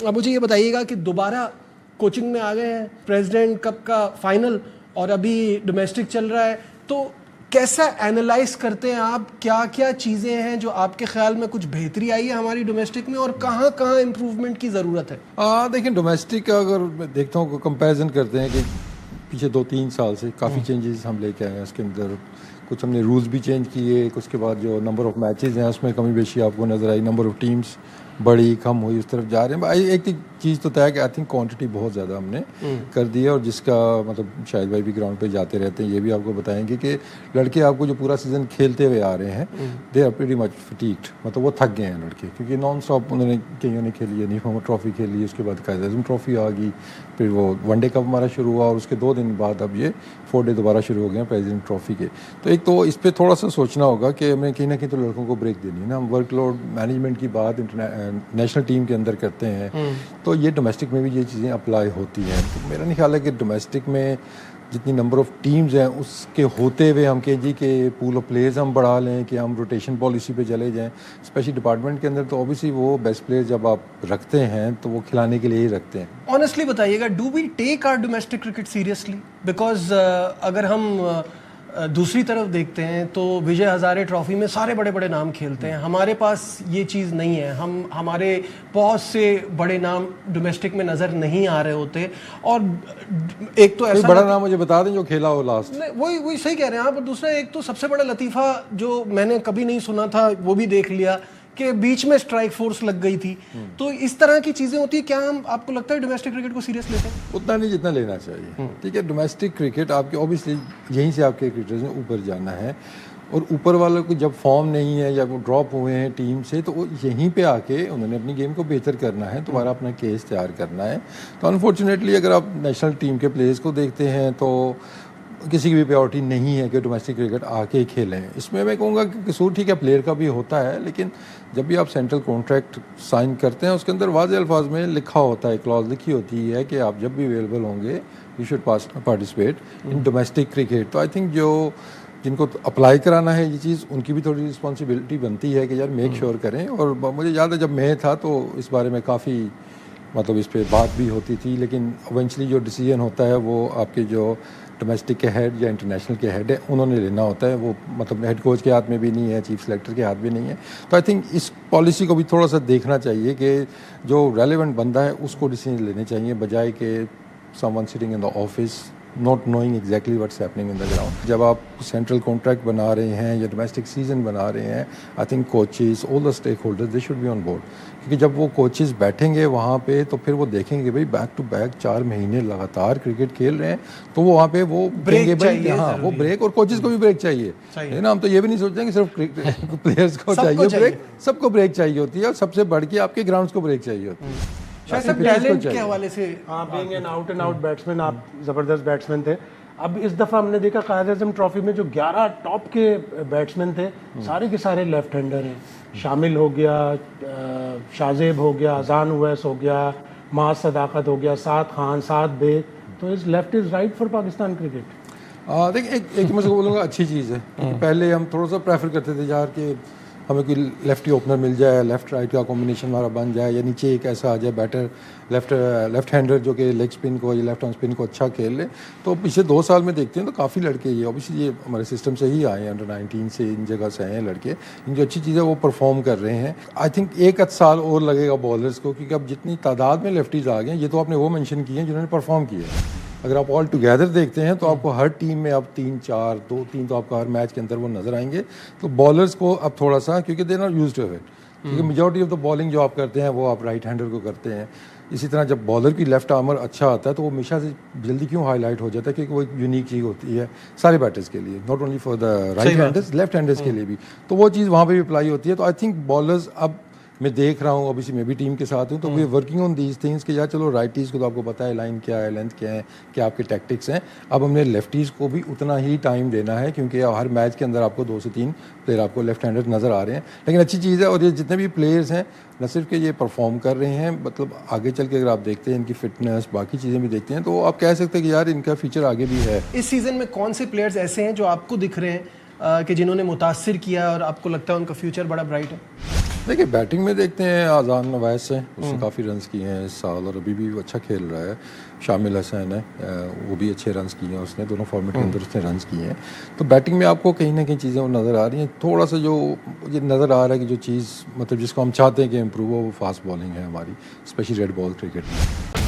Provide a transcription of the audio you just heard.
अब मुझे ये बताइएगा कि दोबारा कोचिंग में आ गए हैं, प्रेसिडेंट कप का फाइनल और अभी डोमेस्टिक चल रहा है, तो कैसा एनालाइज करते हैं आप, क्या क्या चीज़ें हैं जो आपके ख्याल में कुछ बेहतरी आई है हमारी डोमेस्टिक में और कहाँ कहाँ इम्प्रूवमेंट की ज़रूरत है? देखिए डोमेस्टिक का अगर मैं देखता हूँ कंपैरिजन करते हैं कि पीछे 2-3 साल से काफ़ी चेंजेस हम लेके आए हैं। उसके अंदर कुछ हमने रूल्स भी चेंज किए, उसके बाद जो नंबर ऑफ़ मैचेस हैं उसमें कमी बेशी आपको नज़र आई, नंबर ऑफ़ टीम्स बड़ी कम हुई, उस तरफ जा रहे हैं। एक चीज़ तो तय है कि आई थिंक क्वांटिटी बहुत ज़्यादा हमने कर दी है, और जिसका मतलब शायद भाई भी ग्राउंड पे जाते रहते हैं, ये भी आपको बताएंगे कि लड़के आपको जो पूरा सीज़न खेलते हुए आ रहे हैं they are pretty much fatigued, मतलब वो थक गए हैं लड़के, क्योंकि नॉन स्टॉप उन्होंने कईयों ने खेली है, नीफाम ट्रॉफी खेली, उसके बाद कायद आज़म ट्रॉफी आ गई, फिर वो वनडे कप हमारा शुरू हुआ और उसके 2 दिन बाद अब ये 4 डे दोबारा शुरू हो गए हैं प्रेसिडेंट ट्रॉफी के। तो एक तो इस पर थोड़ा सा सोचना होगा कि हमें कहीं ना कहीं तो लड़कों को ब्रेक देनी है ना। हम वर्कलोड मैनेजमेंट की बात नेशनल टीम के अंदर करते हैं, तो ये डोमेस्टिक में भी ये चीज़ें अप्लाई होती हैं। तो मेरा नहीं ख्याल है कि डोमेस्टिक में जितनी नंबर ऑफ़ टीम्स हैं उसके होते हुए हम कहें जी कि पूल ऑफ प्लेयर्स हम बढ़ा लें, कि हम रोटेशन पॉलिसी पे चले जाएं। स्पेशली डिपार्टमेंट के अंदर तो ऑब्वियसली वो बेस्ट प्लेयर जब आप रखते हैं तो वो खिलाने के लिए ही रखते हैं। ऑनेस्टली बताइएगा, do we take our domestic cricket seriously? Because अगर हम दूसरी तरफ देखते हैं तो विजय हज़ारे ट्रॉफी में सारे बड़े बड़े नाम खेलते हैं, हमारे पास ये चीज़ नहीं है। हमारे बहुत से बड़े नाम डोमेस्टिक में नज़र नहीं आ रहे होते। और एक तो ऐसा बड़ा नाम मुझे बता दें जो खेला हो लास्ट। वही सही कह रहे हैं आप। और दूसरा एक तो सबसे बड़ा लतीफ़ा जो मैंने कभी नहीं सुना था वो भी देख लिया कि बीच में स्ट्राइक फोर्स लग गई थी। तो इस तरह की चीज़ें होती है। क्या हम, आपको लगता है डोमेस्टिक क्रिकेट को सीरियस लेते हैं? उतना नहीं जितना लेना चाहिए। ठीक है, डोमेस्टिक क्रिकेट आपके ऑब्वियसली यहीं से आपके क्रिकेटर्स ने ऊपर जाना है, और ऊपर वालों को जब फॉर्म नहीं है या वो ड्रॉप हुए हैं टीम से, तो वो यहीं पे आके उन्होंने अपनी गेम को बेहतर करना है, दोबारा अपना केस तैयार करना है। तो अनफॉर्चुनेटली अगर आप नेशनल टीम के प्लेयर्स को देखते हैं तो किसी की भी प्रायोरिटी नहीं है कि डोमेस्टिक क्रिकेट आके खेलें। इसमें मैं कहूँगा कि कसूर ठीक है प्लेयर का भी होता है, लेकिन जब भी आप सेंट्रल कॉन्ट्रैक्ट साइन करते हैं उसके अंदर वाज़ेह अल्फाज में लिखा होता है, क्लॉज लिखी होती है कि आप जब भी अवेलेबल होंगे you should participate in domestic cricket. तो आई थिंक जो जिनको अप्लाई कराना है ये चीज़, उनकी भी थोड़ी रिस्पॉन्सिबिलिटी बनती है कि यार मेक श्योर करें। और मुझे याद है जब मैं था तो इस बारे में काफ़ी मतलब इस पर बात भी होती थी, लेकिन इवेंचुअली जो डिसीजन होता है वो आपके जो डोमेस्टिक के हेड या इंटरनेशनल के हेड है उन्होंने लेना होता है। वो मतलब हेड कोच के हाथ में भी नहीं है, चीफ सेलेक्टर के हाथ में नहीं है। तो आई थिंक इस पॉलिसी को भी थोड़ा सा देखना चाहिए कि जो रेलेवेंट बंदा है उसको डिसीजन लेने चाहिए, बजाय कि someone sitting in the office not knowing exactly what's happening in the ground. जब आप सेंट्रल कॉन्ट्रैक्ट बना रहे हैं या डोमेस्टिक सीजन बना रहे हैं, I think coaches, all the stakeholders, they should be on board. क्योंकि जब वो कोचेस बैठेंगे वहाँ पे तो फिर वो देखेंगे भाई बैक टू बैक 4 महीने लगातार क्रिकेट खेल रहे हैं, तो वो वहाँ पे वो ब्रेक भाई हाँ वो ब्रेक, और कोचेस को भी ब्रेक चाहिए है ना। हम तो ये भी नहीं सोचते कि सिर्फ प्लेयर्स को चाहिए ब्रेक, सबको ब्रेक चाहिए होती है, और सबसे बढ़ के आपके ग्राउंड्स को ब्रेक चाहिए होती है। टैलेंट के हवाले से being an out and out batsman, आप ज़बरदस्त बैट्समैन थे। अब इस दफ़ा हमने देखा कायद आज़म ट्रॉफी में जो 11 टॉप के बैट्समैन थे सारे के सारे लेफ्ट हैंडर हैं। शामिल हो गया, शाहजेब हो गया, अजान उवैस हो गया, माज सदाकत हो गया, साद खान, साद बेग। तो is left is right for Pakistan cricket. देखिए एक मैं बोलूँगा अच्छी चीज़ है। पहले हम थोड़ा सा प्रेफर करते थे यार कि हमें कोई लेफ्टी ओपनर मिल जाए, लेफ्ट राइट का कॉम्बिनेशन हमारा बन जाए, या नीचे एक ऐसा आ जाए बैटर लेफ्ट हैंडर जो कि लेग स्पिन को या लेफ्ट आर्म स्पिन को अच्छा खेल ले। तो पिछले 2 साल में देखते हैं तो काफ़ी लड़के ये ऑब्वियसली ये हमारे सिस्टम से ही आए हैं, अंडर 19 से इन जगह से आए हैं लड़के, इन जो अच्छी चीज़ें वो परफॉर्म कर रहे हैं। आई थिंक 1 साल और लगेगा बॉलर्स को, क्योंकि अब जितनी तादाद में लेफ्टीज़ आ गए, ये तो आपने वो मेंशन किए हैं जिन्होंने परफॉर्म किया है। अगर आप ऑल टुगेदर देखते हैं तो आपको हर टीम में अब 3-4, 2-3 तो आपको हर मैच के अंदर वो नजर आएंगे। तो बॉलर्स को अब थोड़ा सा, क्योंकि they not used to it, क्योंकि मेजॉरिटी ऑफ द बॉलिंग जो आप करते हैं वो आप राइट हैंडर को करते हैं। इसी तरह जब बॉलर की लेफ्ट आर्मर अच्छा आता है तो वो हमेशा से जल्दी क्यों हाईलाइट हो जाता है, क्योंकि वो एक यूनिक चीज़ होती है सारे बैटर्स के लिए, not only for the right handers, left handers के लिए भी। तो वो चीज़ वहाँ पर भी अप्लाई होती है। तो आई थिंक बॉलर्स अब मैं देख रहा हूँ, ऑब्वियसली मैं भी टीम के साथ हूँ, तो we working on these things कि यार चलो राइटीज़ को तो आपको पता है लाइन क्या है, लेंथ क्या है, क्या आपके टैक्टिक्स हैं। अब हमने लेफ्टीज़ को भी उतना ही टाइम देना है, क्योंकि हर मैच के अंदर आपको 2 से 3 प्लेयर आपको लेफ्ट हैंडर नज़र आ रहे हैं। लेकिन अच्छी चीज़ है, और ये जितने भी प्लेयर्स हैं न सिर्फ कि ये परफॉर्म कर रहे हैं, मतलब आगे चल के अगर आप देखते हैं इनकी फिटनेस बाकी चीज़ें भी देखते हैं तो आप कह सकते हैं कि यार इनका फ्यूचर आगे भी है। इस सीज़न में कौन से प्लेयर्स ऐसे हैं जो आपको दिख रहे हैं कि जिन्होंने मुतासिर किया और आपको लगता है उनका फ्यूचर बड़ा ब्राइट है? देखिए बैटिंग में देखते हैं आज़ान अवैस है, उसने काफ़ी रन्स किए हैं इस साल और अभी भी वो अच्छा खेल रहा है। शामिल हसन है, वो भी अच्छे रन्स किए हैं उसने, दोनों फॉर्मेट के अंदर उसने रन्स किए हैं। तो बैटिंग में आपको कहीं ना कहीं चीज़ें वो नज़र आ रही हैं। थोड़ा सा जो ये नज़र आ रहा है कि जो चीज़ मतलब जिसको हम चाहते हैं कि इम्प्रूव हो, वो फास्ट बॉलिंग है हमारी, स्पेशली रेड बॉल क्रिकेट में।